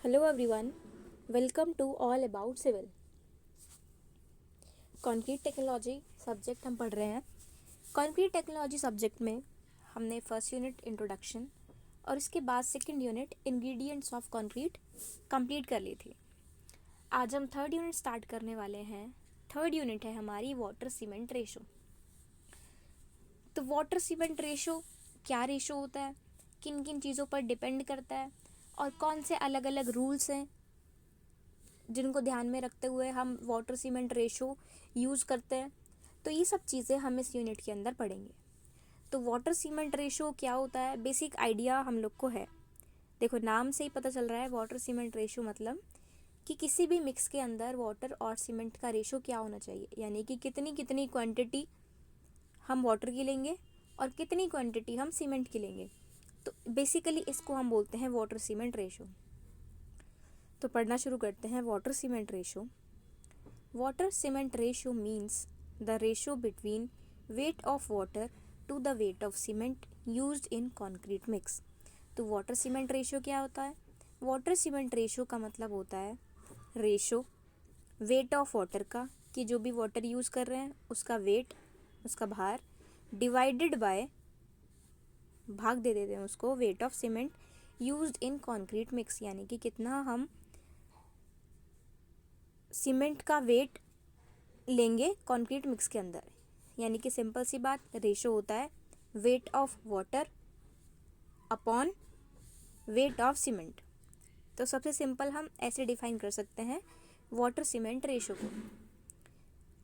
Hello everyone, welcome to All About Civil. Concrete technology subject हम पढ़ रहे हैं. कंक्रीट टेक्नोलॉजी सब्जेक्ट में हमने फर्स्ट यूनिट इंट्रोडक्शन और इसके बाद second unit ingredients of concrete complete कर ली थी. आज हम थर्ड यूनिट स्टार्ट करने वाले हैं. थर्ड यूनिट है हमारी वाटर सीमेंट रेशो. तो वाटर सीमेंट रेशो क्या रेशो होता है, किन किन चीज़ों पर डिपेंड करता है और कौन से अलग अलग रूल्स हैं जिनको ध्यान में रखते हुए हम वाटर सीमेंट रेशो यूज़ करते हैं. तो ये सब चीज़ें हम इस यूनिट के अंदर पढ़ेंगे. तो वाटर सीमेंट रेशो क्या होता है, बेसिक आइडिया हम लोग को है. देखो, नाम से ही पता चल रहा है वाटर सीमेंट रेशो मतलब कि किसी भी मिक्स के अंदर वाटर और सीमेंट का रेशो क्या होना चाहिए, यानी कि कितनी कितनी क्वांटिटी हम वाटर की लेंगे और कितनी क्वांटिटी हम सीमेंट की लेंगे. तो बेसिकली इसको हम बोलते हैं वाटर सीमेंट रेशो. तो पढ़ना शुरू करते हैं. Water cement ratio. Water cement ratio means the ratio between weight of water to the weight of cement used in concrete mix. तो वाटर सीमेंट रेशो क्या होता है? वाटर सीमेंट रेशो का मतलब होता है रेशो वेट ऑफ वाटर का, कि जो भी वाटर यूज़ कर रहे हैं उसका वेट, उसका भार, डिवाइडेड बाय, भाग दे देते हैं उसको, wait of cement used in concrete mix, यानी कि कितना हम सीमेंट का वेट लेंगे कॉन्क्रीट मिक्स के अंदर. यानी कि सिंपल सी बात, रेशो होता है wait of water upon weight of cement. तो सबसे सिंपल हम ऐसे डिफाइन कर सकते हैं वाटर सीमेंट रेशो को.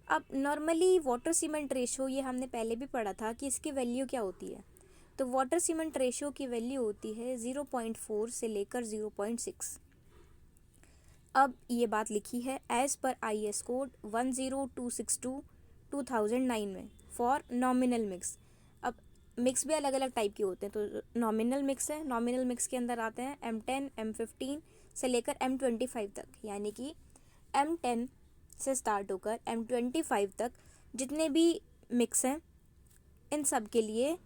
अब नॉर्मली वाटर सीमेंट रेशो, ये हमने पहले भी पढ़ा था कि इसकी वैल्यू क्या होती है. तो वाटर सीमेंट रेशो की वैल्यू होती है 0.4 से लेकर 0.6. अब ये बात लिखी है एज पर IS कोड 10262/2009 में फॉर नॉमिनल मिक्स. अब मिक्स भी अलग अलग टाइप के होते हैं. तो नॉमिनल मिक्स है, नॉमिनल मिक्स के अंदर आते हैं M10, M15 से लेकर M25 तक, यानी कि M10 से स्टार्ट होकर M25 तक जितने भी मिक्स हैं इन सब के लिए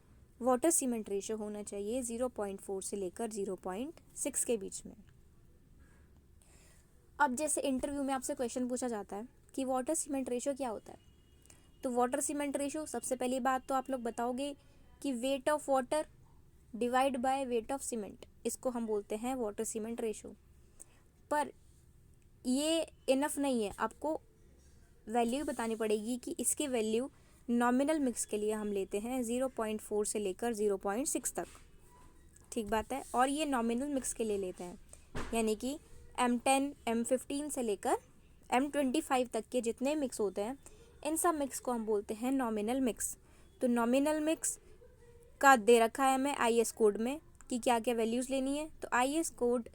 वाटर सीमेंट रेशो होना चाहिए 0.4 से लेकर 0.6 के बीच में. अब जैसे इंटरव्यू में आपसे क्वेश्चन पूछा जाता है कि वाटर सीमेंट रेशो क्या होता है, तो वाटर सीमेंट रेशो सबसे पहली बात तो आप लोग बताओगे कि wait of water divide by weight of cement, इसको हम बोलते हैं वाटर सीमेंट रेशो. पर ये इनफ नहीं है, आपको वैल्यू बतानी पड़ेगी कि इसकी वैल्यू नॉमिनल मिक्स के लिए हम लेते हैं 0.4 से लेकर 0.6 तक. ठीक बात है. और ये नॉमिनल मिक्स के लिए लेते हैं, यानी कि M10, M15 से लेकर M25 तक के जितने मिक्स होते हैं इन सब मिक्स को हम बोलते हैं नॉमिनल मिक्स. तो नॉमिनल मिक्स का दे रखा है हमें IS कोड में कि क्या क्या वैल्यूज़ लेनी है. तो IS कोड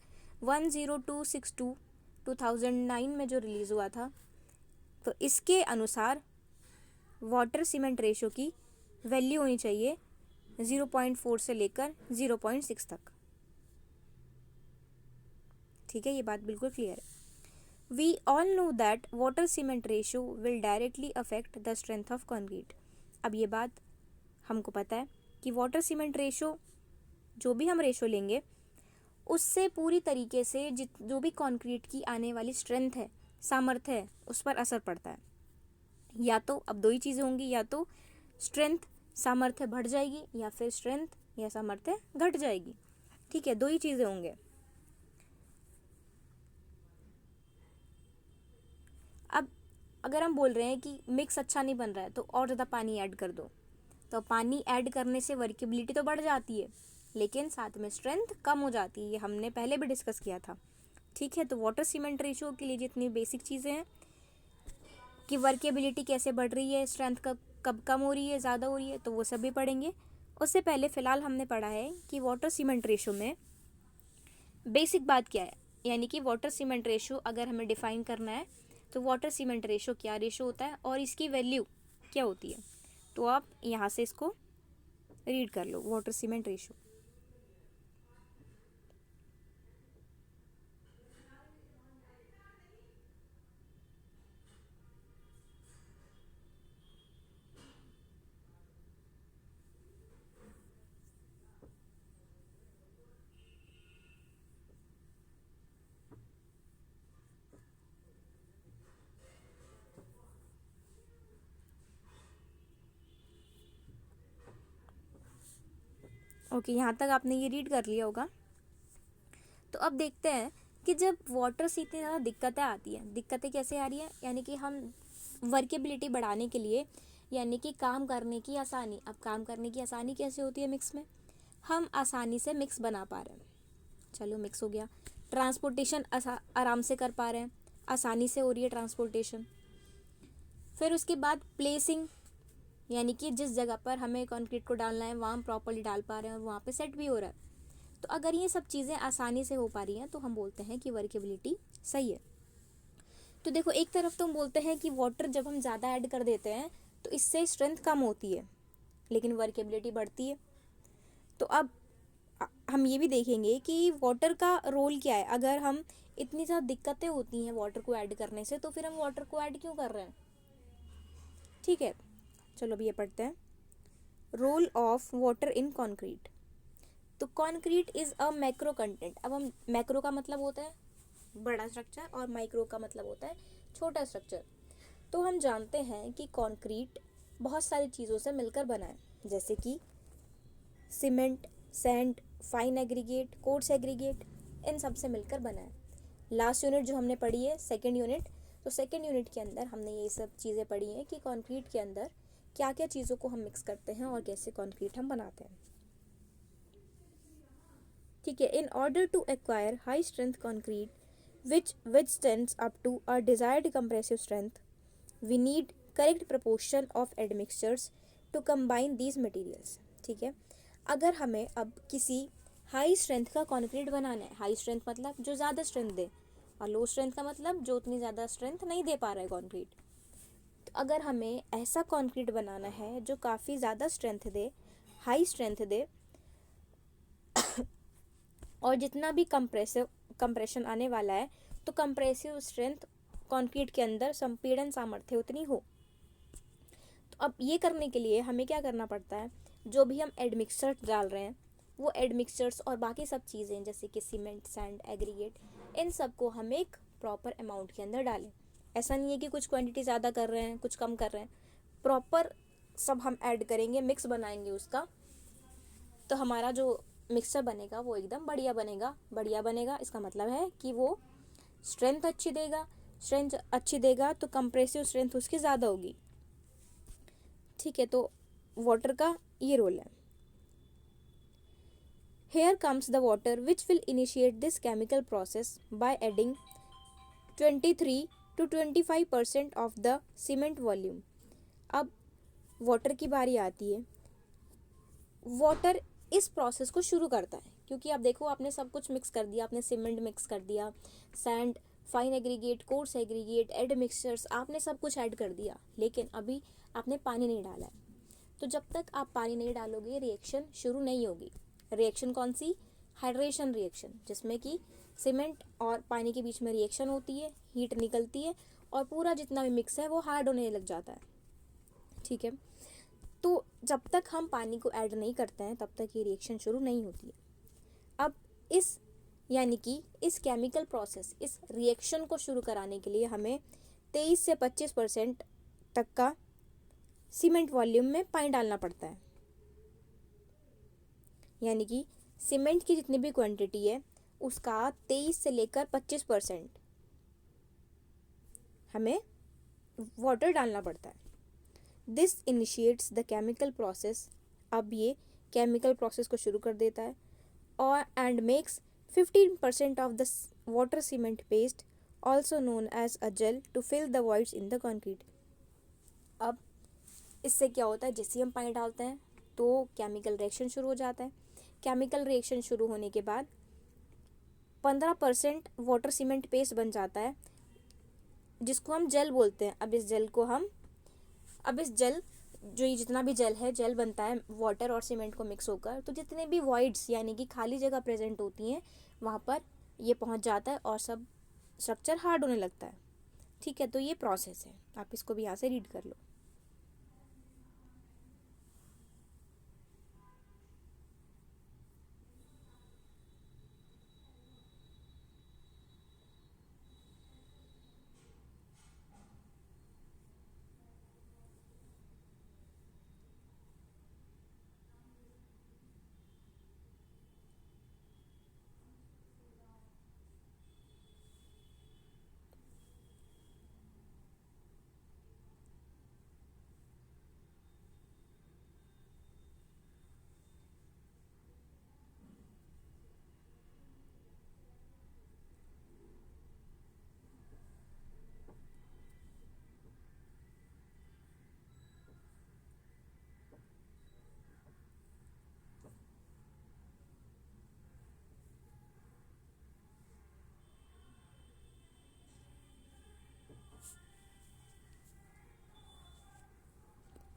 10262/2009 में जो रिलीज़ हुआ था, तो इसके अनुसार वाटर सीमेंट रेशो की वैल्यू होनी चाहिए 0.4 से लेकर 0.6 तक. ठीक है, ये बात बिल्कुल क्लियर है. We all know that water cement ratio will directly affect the strength of concrete. अब ये बात हमको पता है कि वाटर सीमेंट रेशो, जो भी हम रेशो लेंगे उससे पूरी तरीके से जो भी कंक्रीट की आने वाली स्ट्रेंथ है, सामर्थ्य है, उस पर असर पड़ता है. या तो अब दो ही चीज़ें होंगी, या तो स्ट्रेंथ सामर्थ्य बढ़ जाएगी या फिर स्ट्रेंथ या सामर्थ्य घट जाएगी. ठीक है, दो ही चीज़ें होंगे. अब अगर हम बोल रहे हैं कि मिक्स अच्छा नहीं बन रहा है तो और ज़्यादा पानी ऐड कर दो, तो पानी ऐड करने से वर्केबिलिटी तो बढ़ जाती है लेकिन साथ में स्ट्रेंथ कम हो जाती है. ये हमने पहले भी डिस्कस किया था. ठीक है, तो वाटर सीमेंट रेशो के लिए जितनी बेसिक चीज़ें हैं कि वर्केबिलिटी कैसे बढ़ रही है, स्ट्रेंथ कब कम हो रही है, ज़्यादा हो रही है, तो वो सब भी पढ़ेंगे. उससे पहले फ़िलहाल हमने पढ़ा है कि वाटर सीमेंट रेशो में बेसिक बात क्या है, यानी कि वाटर सीमेंट रेशो अगर हमें डिफ़ाइन करना है तो वाटर सीमेंट रेशो क्या रेशो होता है और इसकी वैल्यू क्या होती है. तो आप यहाँ से इसको रीड कर लो, वाटर सीमेंट रेशो. ओके, यहाँ तक आपने ये रीड कर लिया होगा। तो अब देखते हैं कि जब वाटर से इतनी ज़्यादा दिक्कतें आती हैं, दिक्कतें कैसे आ रही हैं, यानी कि हम वर्केबिलिटी बढ़ाने के लिए, यानी कि काम करने की आसानी। अब काम करने की आसानी कैसे होती है मिक्स में, हम आसानी से मिक्स बना पा रहे हैं, चलो मिक्स हो गया। ट्रांसपोर्टेशन आराम से कर पा रहे हैं, आसानी से हो रही है ट्रांसपोर्टेशन। फिर उसके बाद प्लेसिंग, यानी कि जिस जगह पर हमें कंक्रीट को डालना है वहाँ हम प्रॉपर्ली डाल पा रहे हैं और वहाँ पे सेट भी हो रहा है। तो अगर ये सब चीज़ें आसानी से हो पा रही हैं तो हम बोलते हैं कि वर्केबिलिटी सही है। तो देखो, एक तरफ तो हम बोलते हैं कि वाटर जब हम ज़्यादा ऐड कर देते हैं तो इससे स्ट्रेंथ कम होती है लेकिन वर्केबिलिटी बढ़ती है। तो अब हम ये भी देखेंगे कि वाटर का रोल क्या है। अगर हम इतनी ज़्यादा दिक्कतें होती हैं वाटर को ऐड करने से, तो फिर हम वाटर को ऐड क्यों कर रहे हैं। ठीक है, चलो अभी ये पढ़ते हैं। Role of water in concrete. तो concrete is a macro content. अब हम, मैक्रो का मतलब होता है बड़ा स्ट्रक्चर और माइक्रो का मतलब होता है छोटा स्ट्रक्चर। तो हम जानते हैं कि कॉन्क्रीट बहुत सारी चीज़ों से मिलकर बना है, जैसे कि cement, sand, fine aggregate, coarse aggregate, इन सब से मिलकर बना है। लास्ट यूनिट जो हमने पढ़ी है सेकेंड यूनिट, तो सेकेंड यूनिट के अंदर हमने ये सब चीज़ें पढ़ी हैं कि कॉन्क्रीट के अंदर क्या क्या चीज़ों को हम मिक्स करते हैं और कैसे कॉन्क्रीट हम बनाते हैं। ठीक है, in order to acquire high strength concrete which withstands up to a desired compressive strength, we need correct proportion of admixtures to combine these materials। ठीक है, अगर हमें अब किसी हाई स्ट्रेंथ का कॉन्क्रीट बनाना है, हाई स्ट्रेंथ मतलब जो ज़्यादा स्ट्रेंथ दे, और लो स्ट्रेंथ का मतलब जो उतनी ज़्यादा स्ट्रेंथ नहीं दे पा रहा है कॉन्क्रीट। तो अगर हमें ऐसा कॉन्क्रीट बनाना है जो काफ़ी ज़्यादा स्ट्रेंथ दे, हाई स्ट्रेंथ दे, और जितना भी कंप्रेशन आने वाला है, तो कंप्रेसिव स्ट्रेंथ कंक्रीट के अंदर संपीड़न सामर्थ्य उतनी हो। तो अब ये करने के लिए हमें क्या करना पड़ता है, जो भी हम एडमिक्सचर्स डाल रहे हैं वो एडमिक्सचर्स और बाकी सब चीज़ें जैसे कि सीमेंट, सैंड, एग्रीगेट, इन सब को हम एक प्रॉपर अमाउंट के अंदर डालें। ऐसा नहीं है कि कुछ क्वांटिटी ज़्यादा कर रहे हैं कुछ कम कर रहे हैं, प्रॉपर सब हम ऐड करेंगे, मिक्स बनाएंगे उसका, तो हमारा जो मिक्सचर बनेगा वो एकदम बढ़िया बनेगा। बढ़िया बनेगा इसका मतलब है कि वो स्ट्रेंथ अच्छी देगा, स्ट्रेंथ अच्छी देगा तो कंप्रेसिव स्ट्रेंथ उसकी ज़्यादा होगी। ठीक है, तो वाटर का ये रोल है। Here comes the water which will initiate this chemical process by adding 23 to 25% of the cement volume. अब वाटर की बारी आती है। वाटर इस प्रोसेस को शुरू करता है, क्योंकि आप देखो आपने सब कुछ मिक्स कर दिया, आपने सीमेंट मिक्स कर दिया, sand, fine aggregate, coarse aggregate, admixtures, आपने सब कुछ ऐड कर दिया, लेकिन अभी आपने पानी नहीं डाला है। तो जब तक आप पानी नहीं डालोगे रिएक्शन शुरू नहीं होगी। रिएक्शन कौन सी, हाइड्रेशन रिएक्शन, जिसमें कि सीमेंट और पानी के बीच में रिएक्शन होती है, हीट निकलती है और पूरा जितना भी मिक्स है वो हार्ड होने लग जाता है। ठीक है, तो जब तक हम पानी को ऐड नहीं करते हैं तब तक ये रिएक्शन शुरू नहीं होती है। अब इस, यानी कि इस केमिकल प्रोसेस, इस रिएक्शन को शुरू कराने के लिए हमें 23 से 25% तक का सीमेंट वॉल्यूम में पानी डालना पड़ता है। यानी कि सीमेंट की जितनी भी क्वांटिटी है उसका 23 से लेकर 25% हमें वाटर डालना पड़ता है। This initiates the chemical process. अब ये केमिकल प्रोसेस को शुरू कर देता है और and makes 15% of the water cement paste also known as a gel to fill the voids in the concrete. अब इससे क्या होता है, जैसे हम पानी डालते हैं तो केमिकल रिएक्शन शुरू हो जाता है। केमिकल रिएक्शन शुरू होने के बाद 15% वाटर सीमेंट पेस्ट बन जाता है, जिसको हम जेल बोलते हैं। अब इस जेल जो ये जितना भी जेल बनता है वाटर और सीमेंट को मिक्स होकर, तो जितने भी वॉइड्स यानी कि खाली जगह प्रेजेंट होती हैं वहाँ पर ये पहुँच जाता है और सब स्ट्रक्चर हार्ड होने लगता है। ठीक है, तो ये प्रोसेस है, आप इसको भी यहाँ से रीड कर लो।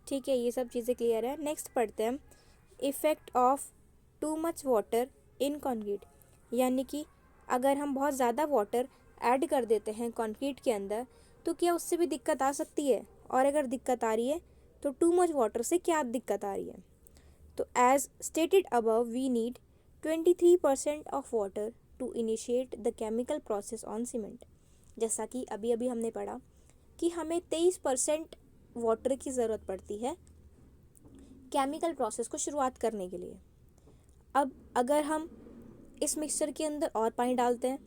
ठीक है, ये सब चीज़ें क्लियर है। नेक्स्ट पढ़ते हैं effect of too much water in concrete, यानी कि अगर हम बहुत ज़्यादा वाटर ऐड कर देते हैं कंक्रीट के अंदर तो क्या उससे भी दिक्कत आ सकती है, और अगर दिक्कत आ रही है तो टू मच वाटर से क्या दिक्कत आ रही है। तो as stated above we need 23% of water to initiate the chemical process on cement. जैसा कि अभी अभी हमने पढ़ा कि हमें 23% वाटर की ज़रूरत पड़ती है केमिकल प्रोसेस को शुरुआत करने के लिए। अब अगर हम इस मिक्सचर के अंदर और पानी डालते हैं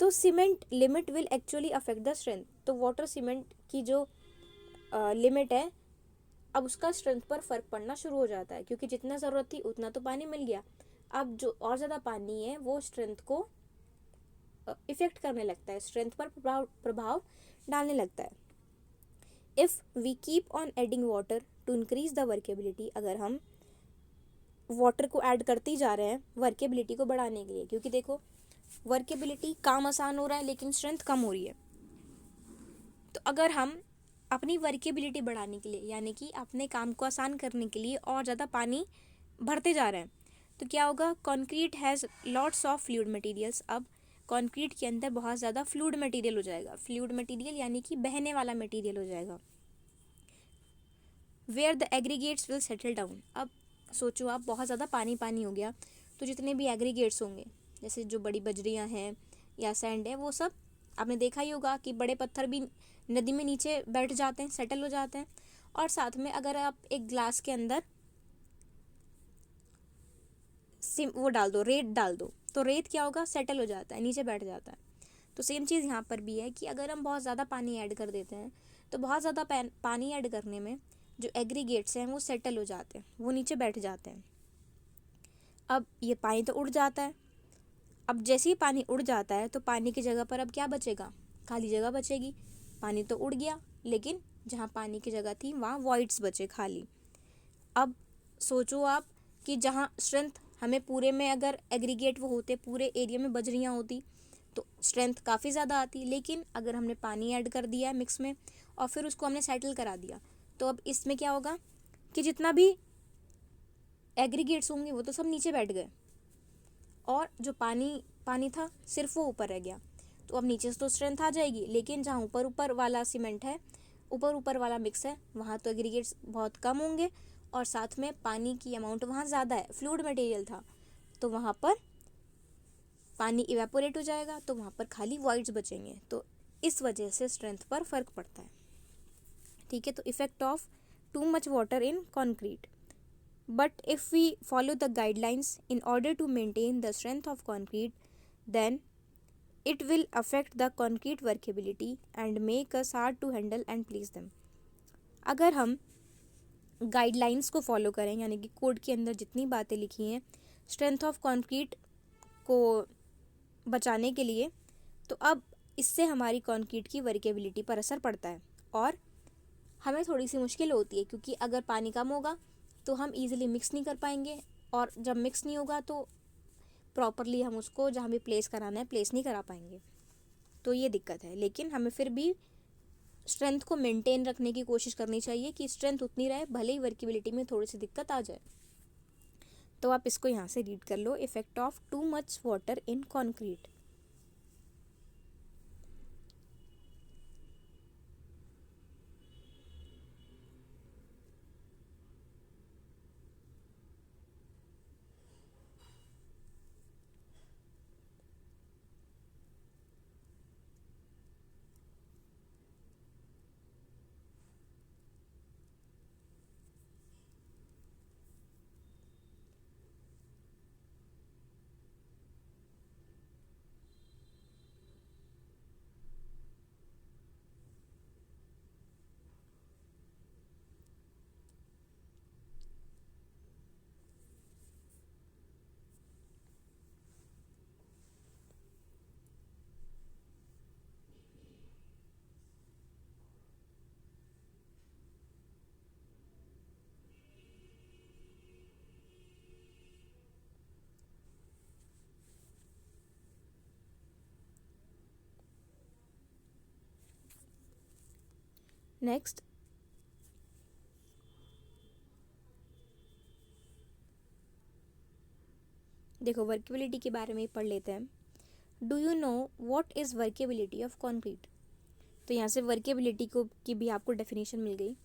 तो cement limit will actually affect the strength. तो वाटर सीमेंट की जो लिमिट है, अब उसका स्ट्रेंथ पर फ़र्क पड़ना शुरू हो जाता है, क्योंकि जितना ज़रूरत थी उतना तो पानी मिल गया। अब जो और ज़्यादा पानी है वो स्ट्रेंथ को इफ़ेक्ट करने लगता है, स्ट्रेंथ पर प्रभाव डालने लगता है। If we keep on adding water to increase the workability, अगर हम वाटर को ऐड करते ही जा रहे हैं वर्केबिलिटी को बढ़ाने के लिए, क्योंकि देखो वर्केबिलिटी, काम आसान हो रहा है लेकिन स्ट्रेंथ कम हो रही है। तो अगर हम अपनी वर्केबिलिटी बढ़ाने के लिए, यानी कि अपने काम को आसान करने के लिए और ज़्यादा पानी भरते जा रहे हैं, तो क्या होगा, concrete has lots of fluid materials. अब कंक्रीट के अंदर बहुत ज़्यादा फ्लूइड मटेरियल हो जाएगा। फ्लूइड मटेरियल यानी कि बहने वाला मटेरियल हो जाएगा। Where the aggregates will settle down. अब सोचो आप, बहुत ज़्यादा पानी पानी हो गया तो जितने भी एग्रीगेट्स होंगे, जैसे जो बड़ी बजरियाँ हैं या सैंड है, वो सब आपने देखा ही होगा कि बड़े पत्थर भी नदी में नीचे बैठ जाते हैं, सेटल हो जाते हैं। और साथ में अगर आप एक ग्लास के अंदर वो डाल दो, रेत डाल दो, तो रेत क्या होगा, सेटल हो जाता है, नीचे बैठ जाता है। तो सेम चीज़ यहाँ पर भी है कि अगर हम बहुत ज़्यादा पानी ऐड कर देते हैं तो बहुत ज़्यादा पानी ऐड करने में जो एग्रीगेट्स हैं वो सेटल हो जाते हैं, वो नीचे बैठ जाते हैं। अब ये पानी तो उड़ जाता है। अब जैसे ही पानी उड़ जाता है तो पानी की जगह पर अब क्या बचेगा, खाली जगह बचेगी। पानी तो उड़ गया लेकिन जहाँ पानी की जगह थी वहाँ वॉइड्स बचे खाली। अब सोचो आप कि जहाँ स्ट्रेंथ हमें पूरे में, अगर एग्रीगेट वो होते पूरे एरिया में बजरियाँ होती तो स्ट्रेंथ काफ़ी ज़्यादा आती, लेकिन अगर हमने पानी ऐड कर दिया है मिक्स में और फिर उसको हमने सेटल करा दिया, तो अब इसमें क्या होगा कि जितना भी एग्रीगेट्स होंगे वो तो सब नीचे बैठ गए और जो पानी पानी था सिर्फ वो ऊपर रह गया। तो अब नीचे से तो स्ट्रेंथ आ जाएगी, लेकिन जहाँ ऊपर ऊपर वाला सीमेंट है, ऊपर ऊपर वाला मिक्स है, वहाँ तो एग्रीगेट्स बहुत कम होंगे और साथ में पानी की अमाउंट वहाँ ज़्यादा है, फ्लूइड मटेरियल था, तो वहाँ पर पानी इवेपोरेट हो जाएगा, तो वहाँ पर खाली वॉइड्स बचेंगे। तो इस वजह से स्ट्रेंथ पर फ़र्क पड़ता है। ठीक है, तो effect of too much water in concrete. But if we follow the guidelines in order to maintain the strength of concrete, then it will affect the concrete workability and make us hard to handle and please them. अगर हम guidelines को follow करें, यानी कि code के अंदर जितनी बातें लिखी हैं स्ट्रेंथ ऑफ कंक्रीट को बचाने के लिए, तो अब इससे हमारी कंक्रीट की वर्केबिलिटी पर असर पड़ता है और हमें थोड़ी सी मुश्किल होती है, क्योंकि अगर पानी कम होगा तो हम इजीली मिक्स नहीं कर पाएंगे, और जब मिक्स नहीं होगा तो प्रॉपरली हम उसको जहाँ भी प्लेस कराना है प्लेस नहीं करा पाएंगे। तो ये दिक्कत है, लेकिन हमें फिर भी स्ट्रेंथ को मेंटेन रखने की कोशिश करनी चाहिए कि स्ट्रेंथ उतनी रहे, भले ही वर्केबिलिटी में थोड़ी सी दिक्कत आ जाए। तो आप इसको यहाँ से रीड कर लो, effect of too much water in concrete. Next, देखो वर्केबिलिटी के बारे में ही पढ़ लेते हैं। Do you know what is workability of concrete? तो यहाँ से वर्केबिलिटी को की भी आपको डेफिनेशन मिल गई।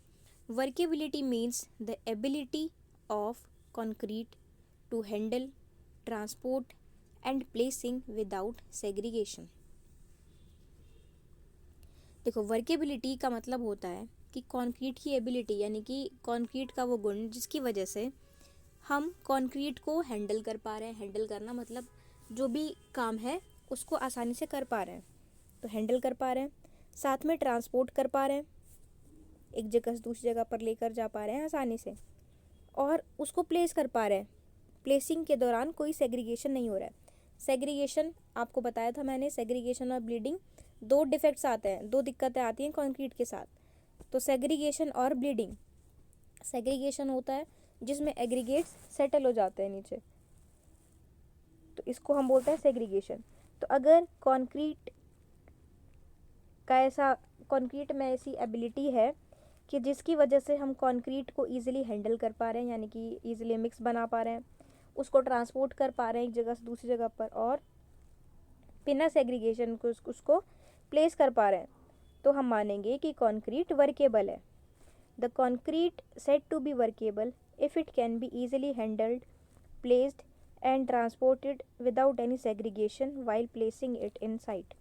Workability means the ability of concrete to handle, transport and placing without segregation. देखो वर्केबिलिटी का मतलब होता है कि कंक्रीट की एबिलिटी, यानी कि कंक्रीट का वो गुण जिसकी वजह से हम कंक्रीट को हैंडल कर पा रहे हैं। हैंडल करना मतलब जो भी काम है उसको आसानी से कर पा रहे हैं, तो हैंडल कर पा रहे हैं। साथ में ट्रांसपोर्ट कर पा रहे हैं, एक जगह से दूसरी जगह पर लेकर जा पा रहे हैं आसानी से, और उसको प्लेस कर पा रहे हैं। प्लेसिंग के दौरान कोई सेग्रीगेशन नहीं हो रहा है। सेग्रीगेशन आपको बताया था मैंने, सेग्रीगेशन और ब्लीडिंग दो डिफेक्ट्स आते हैं, दो दिक्कतें आती हैं कंक्रीट के साथ। तो सेग्रीगेशन और ब्लीडिंग, सेग्रीगेशन होता है जिसमें एग्रीगेट्स सेटल हो जाते हैं नीचे, तो इसको हम बोलते हैं सेग्रीगेशन। तो अगर कंक्रीट में ऐसी एबिलिटी है कि जिसकी वजह से हम कंक्रीट को ईजिली हैंडल कर पा रहे हैं, यानी कि ईजिली मिक्स बना पा रहे हैं, उसको ट्रांसपोर्ट कर पा रहे हैं एक जगह से दूसरी जगह पर, और बिना सेग्रीगेशन को उसको प्लेस कर पा रहे हैं, तो हम मानेंगे कि कंक्रीट वर्केबल है। The concrete said to be workable if it can be easily handled, placed and transported without any segregation while placing it in site.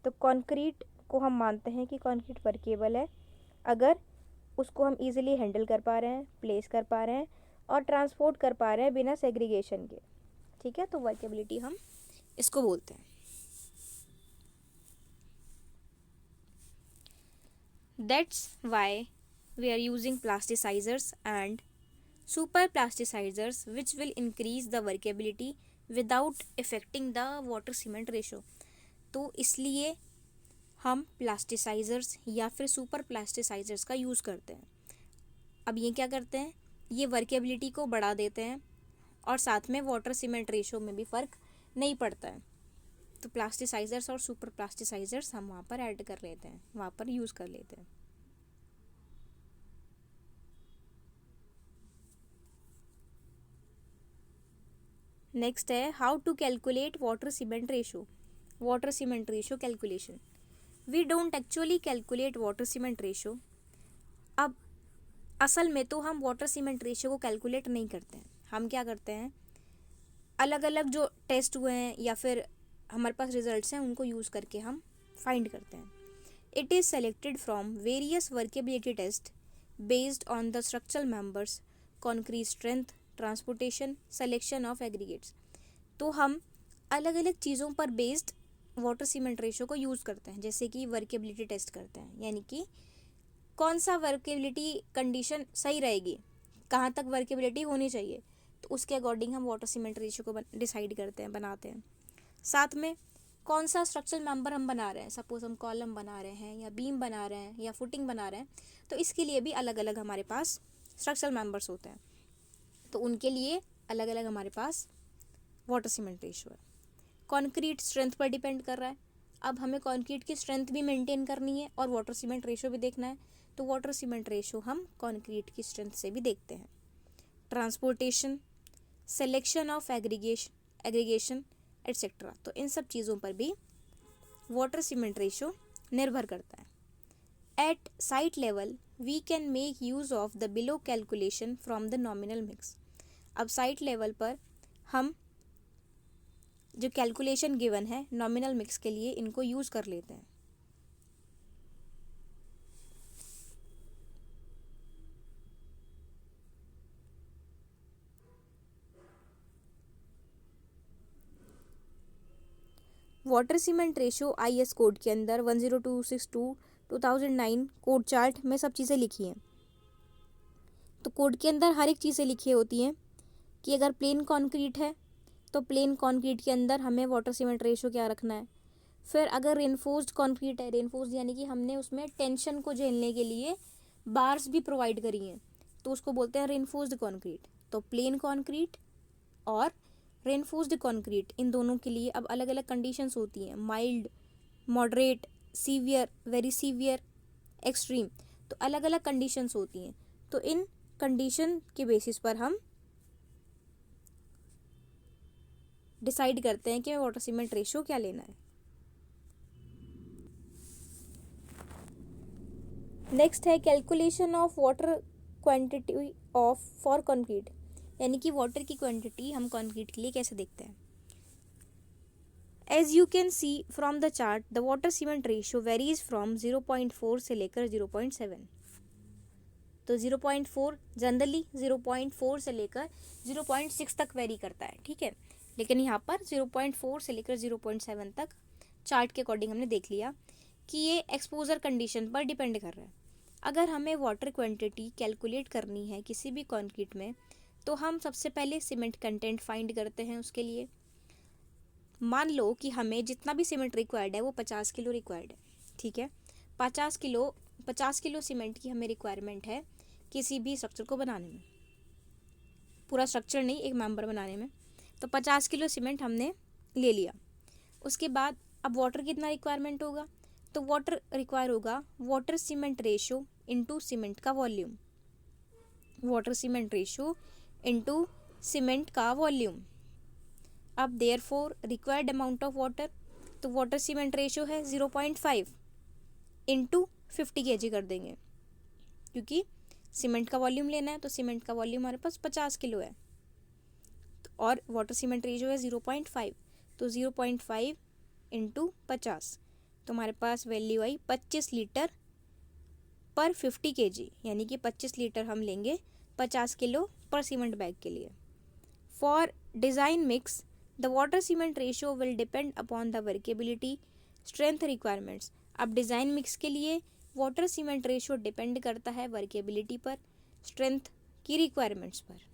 तो कंक्रीट को हम मानते हैं कि कंक्रीट वर्केबल है अगर उसको हम ईजिली हैंडल कर पा रहे हैं, प्लेस कर पा रहे हैं और ट्रांसपोर्ट कर पा रहे हैं बिना सेग्रीगेशन के। ठीक है, तो वर्केबिलिटी हम इसको बोलते हैं। That's why we are using plasticizers and super plasticizers which will increase the workability without affecting the water cement ratio. तो इसलिए हम प्लास्टिसाइजर्स या फिर सुपर प्लास्टिसाइजर्स का यूज़ करते हैं। अब ये क्या करते हैं, ये वर्केबिलिटी को बढ़ा देते हैं और साथ में वाटर सीमेंट रेशो में भी फ़र्क नहीं पड़ता है। तो प्लास्टिसाइजर्स और सुपर प्लास्टिसाइजर्स हम वहाँ पर ऐड कर लेते हैं, वहाँ पर यूज़ कर लेते हैं। नेक्स्ट है how to calculate water cement ratio. Water cement ratio calculation. We don't actually calculate water cement ratio. अब असल में तो हम वाटर सीमेंट रेशो को कैलकुलेट नहीं करते हैं। हम क्या करते हैं, अलग अलग जो टेस्ट हुए हैं या फिर हमारे पास रिजल्ट्स हैं उनको यूज़ करके हम फाइंड करते हैं। It is selected from various workability test based on the structural members, concrete strength, transportation, selection of aggregates. तो हम अलग अलग चीज़ों पर बेस्ड वाटर सीमेंट रेशो को यूज़ करते हैं, जैसे कि वर्केबिलिटी टेस्ट करते हैं, यानी कि कौन सा वर्केबिलिटी कंडीशन सही रहेगी, कहाँ तक वर्केबिलिटी होनी चाहिए, तो उसके अकॉर्डिंग हम वाटर सीमेंट रेशो को डिसाइड करते हैं, बनाते हैं। साथ में कौन सा स्ट्रक्चरल मेंबर हम बना रहे हैं, सपोज हम कॉलम बना रहे हैं या बीम बना रहे हैं या फुटिंग बना रहे हैं, तो इसके लिए भी अलग अलग हमारे पास स्ट्रक्चरल मेंबर्स होते हैं, तो उनके लिए अलग अलग हमारे पास वाटर सीमेंट रेशो है। कंक्रीट स्ट्रेंथ पर डिपेंड कर रहा है। अब हमें कंक्रीट की स्ट्रेंथ भी मेंटेन करनी है और वाटर सीमेंट रेशो भी देखना है, तो वाटर सीमेंट रेशो हम कंक्रीट की स्ट्रेंथ से भी देखते हैं। Transportation, selection of aggregation etcetera, तो इन सब चीज़ों पर भी वाटर सीमेंट रेशो निर्भर करता है। At site level we can make use of the below calculation from the nominal mix. अब साइट लेवल पर हम जो कैलकुलेशन गिवन है नॉमिनल मिक्स के लिए इनको यूज़ कर लेते हैं। Water cement ratio IS code के अंदर 10262/2009 कोड चार्ट में सब चीज़ें लिखी हैं। तो कोड के अंदर हर एक चीज़ें लिखी होती हैं कि अगर प्लेन कंक्रीट है तो प्लेन कंक्रीट के अंदर हमें वाटर सीमेंट रेशो क्या रखना है। फिर अगर रेनफोर्स्ड कंक्रीट है, रेनफोर्स्ड यानी कि हमने उसमें टेंशन को झेलने के लिए बार्स भी प्रोवाइड करी हैं, तो उसको बोलते हैं रेनफोर्स्ड कंक्रीट। तो प्लेन कंक्रीट और रेनफोर्स्ड कंक्रीट, इन दोनों के लिए अब अलग अलग कंडीशंस होती हैं, mild, moderate, severe, very severe, extreme, तो अलग अलग कंडीशंस होती हैं। तो इन कंडीशन के बेसिस पर हम डिसाइड करते हैं कि हमें वाटर सीमेंट रेशियो क्या लेना है। नेक्स्ट है calculation of water quantity of for concrete, यानी कि वाटर की क्वांटिटी हम कंक्रीट के लिए कैसे देखते हैं। As you can see from the chart the water cement ratio varies from 0.4 से लेकर 0.7। तो 0.4 जनरली 0.4 से लेकर 0.6 तक वेरी करता है, ठीक है, लेकिन यहाँ पर 0.4 से लेकर 0.7 तक चार्ट के अकॉर्डिंग हमने देख लिया कि ये एक्सपोजर कंडीशन पर डिपेंड कर रहा है। अगर हमें वाटर क्वांटिटी कैलकुलेट करनी है किसी भी कंक्रीट में, तो हम सबसे पहले सीमेंट कंटेंट फाइंड करते हैं। उसके लिए मान लो कि हमें जितना भी सीमेंट रिक्वायर्ड है वो 50 किलो रिक्वायर्ड है, ठीक है। 50 किलो सीमेंट की हमें रिक्वायरमेंट है किसी भी स्ट्रक्चर को बनाने में, पूरा स्ट्रक्चर नहीं, एक मेंबर बनाने में। तो 50 किलो सीमेंट हमने ले लिया। उसके बाद अब वाटर कितना रिक्वायरमेंट होगा, तो वाटर रिक्वायर होगा water cement ratio into cement का volume, water cement ratio into cement का वॉल्यूम। अब therefore required amount of water, तो वाटर सीमेंट रेशियो है 0.5 इंटू 50 kg कर देंगे, क्योंकि सीमेंट का वॉल्यूम लेना है, तो सीमेंट का वॉल्यूम हमारे पास 50 किलो है और वाटर सीमेंट रेशियो है 0.5, तो 0.5 इंटू 50, तो हमारे पास वैल्यू आई 25 लीटर पर 50 kg, यानी कि 25 लीटर हम लेंगे 50 किलो पर सीमेंट बैग के लिए। For design mix the water cement ratio will depend upon the workability strength requirements. अब डिज़ाइन मिक्स के लिए वाटर सीमेंट रेशियो डिपेंड करता है वर्केबिलिटी पर, स्ट्रेंथ की रिक्वायरमेंट्स पर।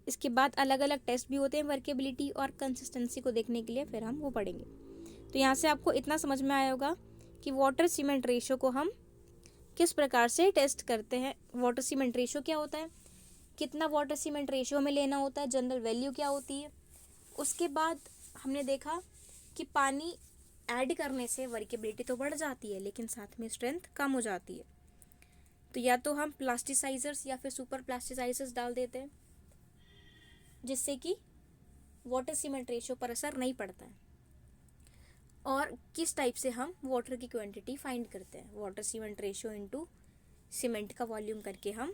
इसके बाद अलग अलग टेस्ट भी होते हैं वर्केबिलिटी और कंसिस्टेंसी को देखने के लिए, फिर हम वो पढ़ेंगे। तो यहाँ से आपको इतना समझ में आया होगा कि वाटर सीमेंट रेशियो को हम किस प्रकार से टेस्ट करते हैं। वाटर सीमेंट रेशियो क्या होता है, कितना वाटर सीमेंट रेशियो हमें लेना होता है, जनरल वैल्यू क्या होती है। उसके बाद हमने देखा कि पानी ऐड करने से वर्केबिलिटी तो बढ़ जाती है, लेकिन साथ में स्ट्रेंथ कम हो जाती है। तो या तो हम प्लास्टिसाइजर्स या फिर सुपर प्लास्टिसाइजर्स डाल देते हैं, जिससे कि वाटर सीमेंट रेशियो पर असर नहीं पड़ता है। और किस टाइप से हम वाटर की क्वांटिटी फाइंड करते हैं, water cement ratio into cement का वॉल्यूम करके हम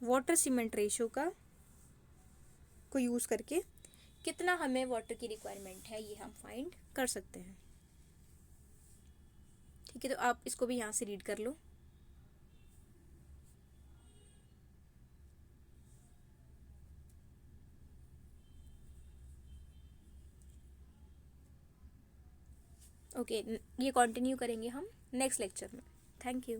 वाटर सीमेंट रेशियो को यूज़ करके कितना हमें वाटर की रिक्वायरमेंट है ये हम फाइंड कर सकते हैं। ठीक है, तो आप इसको भी यहाँ से रीड कर लो। ओके, ये कंटिन्यू करेंगे हम नेक्स्ट लेक्चर में। Thank you.